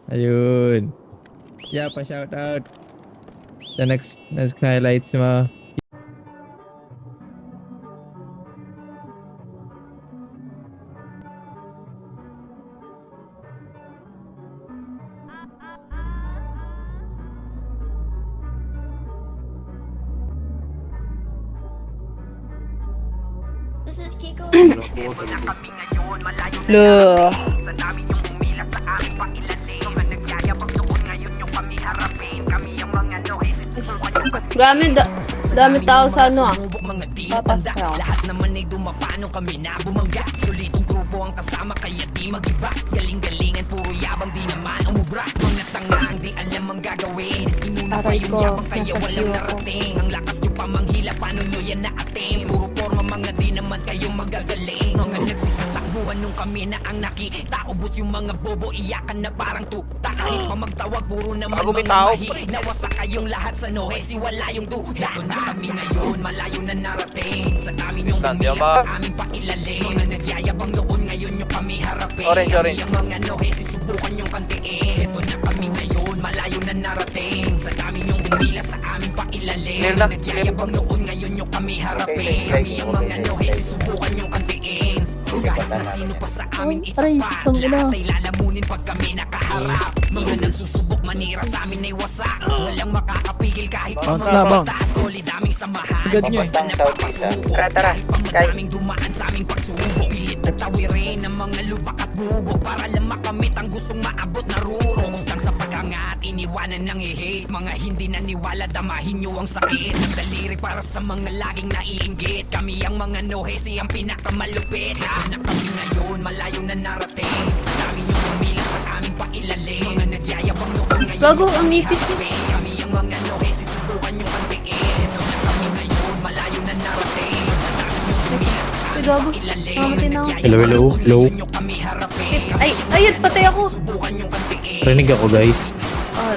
Ayun. Yeah, pa-shout out. The next highlights mo. This is Kiko. Loh. Dami tao sa ano ah. Tatas na ako. Lahat naman ay dumapano kami na bumangga. Solitong grupo ang kasama kaya di mag-iba. Galing-galingan puro yabang di naman umubra. Mga tanga ang di alam ang gagawin. Inuna pa yung yabang kaya walang narating. Ang lakas nyo pa manghila paano nyo yan naating. Puro forma mga di naman kayong magagaling. Mga nagsisatakbuhan nung kami na ang nakita. Ubus yung mga bobo iyakan na parang tuta. Kahit pa magtawag puro naman mga mahi. Nawasak kayong lahat sa nohe si wala yung duda. Ito na kami ngayon malayo na narating. Sa amin yung humila sa aming pailalim. Mga nagyayabang noon ngayon yung kami harapin. Kami ang mga nohe susubukan yung kantiin. Ito na kami ngayon malayo na narating. Sa amin yung humila sa aming pailalim. Mga nagyayabang noon ngayon yung kami harapin. Kami ang mga nohe susubukan yung kantiin. Kahit na sino pa sa amin ito pa. Lahat ay lalamunin pag kami nakaharap. Mga nagsusubok manira sa amin ay wasak. Walang makakapigil kahit pa mga batas. Solid aming samahan. Basta napapasuko. Kahit pa madaming dumaan sa aming pagsubok. Pilit na tawirin ang mga lubak at bubok. Para lang makamit ang gustong maabot na ruro. Gustang sa pagkangat, iniwanan ng i-hate. Mga hindi naniwala, damahin nyo ang sakit. Ang daliri para sa mga laging naiinggit. Kami ang mga nohesi, ang pinakamalupit. Na kami ngayon, malayo na narating. Sa dami nyo humila sa aming pailalim. Mga nagyayabang noon ngayon. Gago, ang nipis ko. Kami ang mga nohesi, subukan nyo ang tiin. Ito na kami ngayon, malayo na narating. Sa dami nyo humila sa aming pailalim. Mga Hello. nyo kami harapin. Ay, ayun, patay ako. Subukan nyo ang tiin. Rinig ako guys. Oh,